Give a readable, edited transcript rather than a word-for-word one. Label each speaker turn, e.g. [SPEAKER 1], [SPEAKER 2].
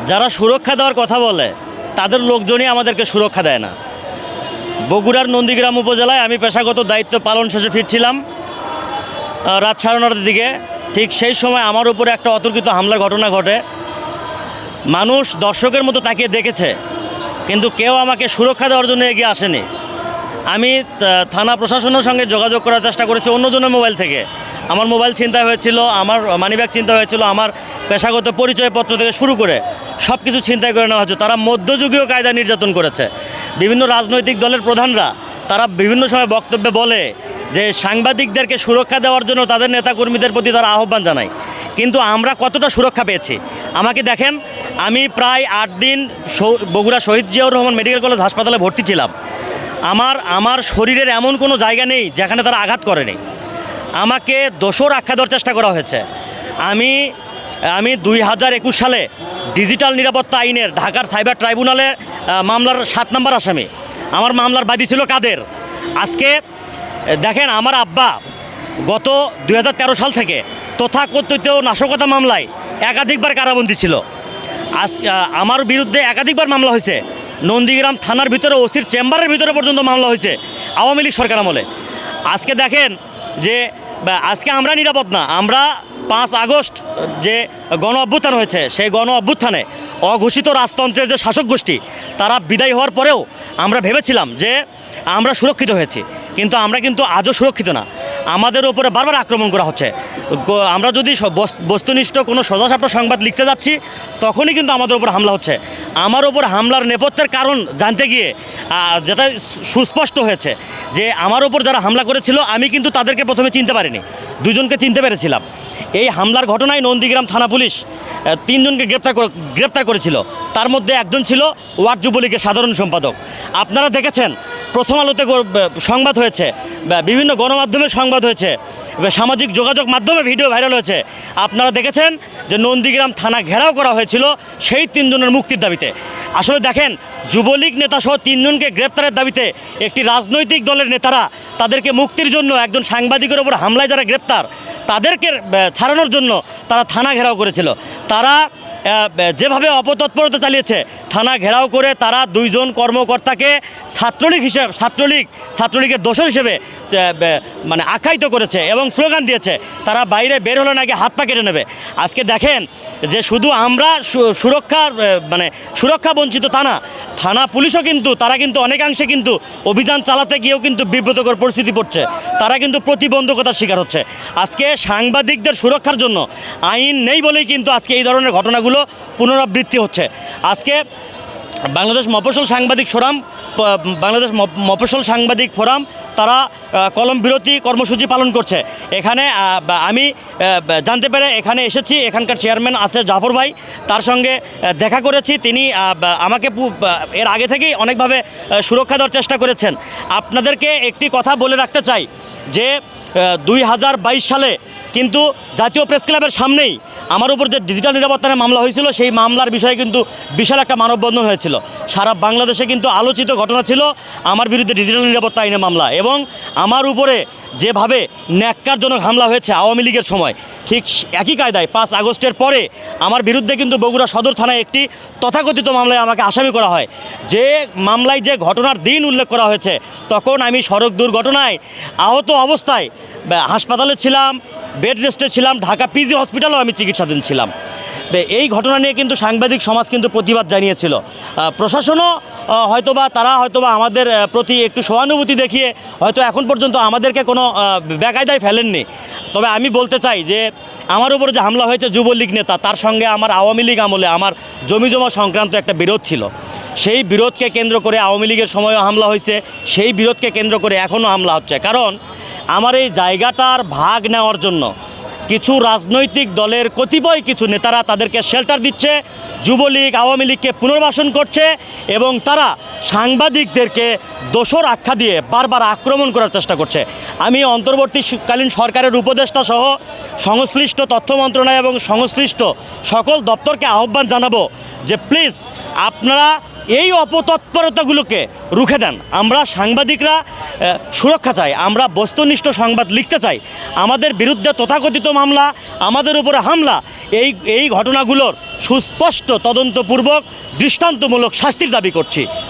[SPEAKER 1] যারা সুরক্ষা দেওয়ার কথা বলে তাদের লোকজনই আমাদেরকে সুরক্ষা দেয় না। বগুড়ার নন্দীগ্রাম উপজেলায় আমি পেশাগত দায়িত্ব পালন শেষে ফিরছিলাম রাত 9:30টার দিকে। ঠিক সেই সময় আমার উপরে একটা অতর্কিত হামলার ঘটনা ঘটে। মানুষ দর্শকের মতো তাকিয়ে দেখেছে, কিন্তু কেউ আমাকে সুরক্ষা দেওয়ার জন্য এগিয়ে আসেনি। আমি থানা প্রশাসনের সঙ্গে যোগাযোগ করার চেষ্টা করেছি অন্যজনের মোবাইল থেকে। আমার মোবাইল ছিনতাই হয়েছিল, আমার মানিব্যাগ ছিনতাই হয়েছিল, আমার পেশাগত পরিচয়পত্র থেকে শুরু করে সব কিছু ছিনতাই করে নেওয়া হয়েছে। তারা মধ্যযুগীয় কায়দা নির্যাতন করেছে। বিভিন্ন রাজনৈতিক দলের প্রধানরা তারা বিভিন্ন সময় বক্তব্যে বলে যে সাংবাদিকদেরকে সুরক্ষা দেওয়ার জন্য তাদের নেতাকর্মীদের প্রতি তারা আহ্বান জানায়, কিন্তু আমরা কতটা সুরক্ষা পেয়েছি আমাকে দেখেন। আমি প্রায় 8 দিন বগুড়া শহীদ জিয়াউর রহমান মেডিকেল কলেজ হাসপাতালে ভর্তি ছিলাম। আমার শরীরের এমন কোনো জায়গা নেই যেখানে তারা আঘাত করেনি। আমাকে দোষর আখ্যা দেওয়ার চেষ্টা করা হয়েছে। আমি 2021 সালে ডিজিটাল নিরাপত্তা আইনের ঢাকার সাইবার ট্রাইব্যুনালে মামলার 7 নম্বর আসামি। আমার মামলার বাদী ছিল কাদের। আজকে দেখেন, আমার আব্বা গত 2013 সাল থেকে তথাকথিত নাশকতা মামলায় একাধিকবার কারাবন্দী ছিল। আমার বিরুদ্ধে একাধিকবার মামলা হয়েছে। নন্দীগ্রাম থানার ভিতরে ওসির চেম্বারের ভিতরে পর্যন্ত মামলা হয়েছে আওয়ামী লীগ সরকার আমলে। আজকে দেখেন যে আজকে আমরা নিরাপদ না। আমরা 5 আগস্ট যে গণ অভ্যুত্থান হয়েছে, সেই গণ অভ্যুত্থানে অঘোষিত রাজতন্ত্রের যে শাসক গোষ্ঠী তারা বিদায় হওয়ার পরেও আমরা ভেবেছিলাম যে আমরা সুরক্ষিত হয়েছি, কিন্তু আমরা কিন্তু আজও সুরক্ষিত না। আমাদের উপরে বারবার আক্রমণ করা হচ্ছে। আমরা যদি বস্তুনিষ্ঠ কোনো সোজাসাপটা সংবাদ লিখতে যাচ্ছি তখনই কিন্তু আমাদের উপর হামলা হচ্ছে। আমার উপর হামলার নেপথ্যের কারণ জানতে গিয়ে যেটা সুস্পষ্ট হয়েছে যে আমার উপর যারা হামলা করেছিল আমি কিন্তু তাদেরকে প্রথমে চিনতে পারিনি, 2জনকে চিনতে পেরেছিলাম। এই হামলার ঘটনায় নন্দীগ্রাম থানা পুলিশ 3 জনকে গ্রেপ্তার করেছিল। তার মধ্যে একজন ছিল ওয়ার্ড যুবলীগের সাধারণ সম্পাদক। আপনারা দেখেছেন, প্রথম আলোতে সংবাদ হয়েছে, বিভিন্ন গণমাধ্যমে সংবাদ হয়েছে, সামাজিক যোগাযোগ মাধ্যমে ভিডিও ভাইরাল হয়েছে। আপনারা দেখেছেন যে নন্দীগ্রাম থানা ঘেরাও করা হয়েছিল সেই 3 জনের মুক্তির দাবিতে। আসলে দেখেন, যুবলীগ নেতাসহ 3 জনকে গ্রেপ্তারের দাবিতে একটি রাজনৈতিক দলের নেতারা তাদেরকে মুক্তির জন্য একজন সাংবাদিকের ওপর হামলায় যারা গ্রেপ্তার তাদেরকে ছাড়ানোর জন্য তারা থানা ঘেরাও করেছিল। তারা যেভাবে অপতৎপরতা চালিয়েছে, থানা ঘেরাও করে তারা 2 জন কর্মকর্তাকে ছাত্রলীগের দোষর হিসেবে মানে আখ্যায়িত করেছে এবং স্লোগান দিয়েছে তারা বাইরে বের হলে নাকি হাত পা কেটে নেবে। আজকে দেখেন যে শুধু আমরা সুরক্ষা বঞ্চিত তা না, থানা পুলিশও কিন্তু তারা কিন্তু অনেকাংশে কিন্তু অভিযান চালাতে গিয়েও কিন্তু বিব্রতকর পরিস্থিতি পড়ছে। তারা কিন্তু প্রতিবন্ধকতার শিকার হচ্ছে। আজকে সাংবাদিকদের সুরক্ষার জন্য আইন নেই বলেই কিন্তু আজকে এই ধরনের ঘটনাগুলো পুনরাবৃত্তি হচ্ছে। আজকে বাংলাদেশ মফস্বল সাংবাদিক ফোরাম তারা কলম বিরতি কর্মসূচি পালন করছে। এখানে আমি জানতে পেরে এখানে এসেছি। এখানকার চেয়ারম্যান আছে জাফর ভাই, তার সঙ্গে দেখা করেছি। তিনি আমাকে এর আগে থেকেই অনেকভাবে সুরক্ষা দেওয়ার চেষ্টা করেছেন। আপনাদেরকে একটি কথা বলে রাখতে চাই যে 2022 সালে কিন্তু জাতীয় প্রেস ক্লাবের সামনেই আমার উপর যে ডিজিটাল নিরাপত্তার মামলা হয়েছিল সেই মামলার বিষয়ে কিন্তু বিশাল একটা মানববন্ধন হয়েছিল। সারা বাংলাদেশে কিন্তু আলোচিত ঘটনা ছিল আমার বিরুদ্ধে ডিজিটাল নিরাপত্তা আইনের মামলা এবং আমার উপরে যেভাবে ন্যাক্কারজনক হামলা হয়েছে আওয়ামী লীগের সময়, ঠিক একই কায়দায় 5 আগস্টের পরে আমার বিরুদ্ধে কিন্তু বগুড়া সদর থানায় একটি তথাকথিত মামলায় আমাকে আসামি করা হয়। যে মামলায় যে ঘটনার দিন উল্লেখ করা হয়েছে তখন আমি সড়ক দুর্ঘটনায় আহত অবস্থায় হাসপাতালে ছিলাম, বেড রেস্টে ছিলাম, ঢাকা পিজি হসপিটালেও আমি চিকিৎসাধীন ছিলাম। এই ঘটনা নিয়ে কিন্তু সাংবাদিক সমাজ কিন্তু প্রতিবাদ জানিয়েছিল। প্রশাসনও তারা হয়তোবা আমাদের প্রতি একটু সহানুভূতি দেখিয়ে হয়তো এখন পর্যন্ত আমাদেরকে কোনো বেকায়দায় ফেলেননি। তবে আমি বলতে চাই যে আমার উপর যে হামলা হয়েছে যুবলীগ নেতা, তার সঙ্গে আমার আওয়ামী লীগ আমলে আমার জমিজমা সংক্রান্ত একটা বিরোধ ছিল। সেই বিরোধকে কেন্দ্র করে আওয়ামী লীগের সময়ও হামলা হয়েছে, সেই বিরোধকে কেন্দ্র করে এখনও হামলা হচ্ছে। কারণ আমার এই জায়গাটার ভাগ নেওয়ার জন্য কিছু রাজনৈতিক দলের কতিপয় কিছু নেতারা তাদেরকে শেল্টার দিচ্ছে, যুবলীগ আওয়ামী লীগকে পুনর্বাসন করছে এবং তারা সাংবাদিকদেরকে দোষর আখ্যা দিয়ে বারবার আক্রমণ করার চেষ্টা করছে। আমি অন্তর্বর্তীকালীন সরকারের উপদেষ্টা সহ সংশ্লিষ্ট তথ্য মন্ত্রণালয় এবং সংশ্লিষ্ট সকল দপ্তরকে আহ্বান জানাবো যে প্লিজ আপনারা এই অপতৎপরতাগুলোকে রুখে দেন। আমরা সাংবাদিকরা সুরক্ষা চাই, আমরা বস্তুনিষ্ঠ সংবাদ লিখতে চাই। আমাদের বিরুদ্ধে তথাকথিত মামলা, আমাদের উপরে হামলা, এই ঘটনাগুলোর সুস্পষ্ট তদন্তপূর্বক দৃষ্টান্তমূলক শাস্তির দাবি করছি।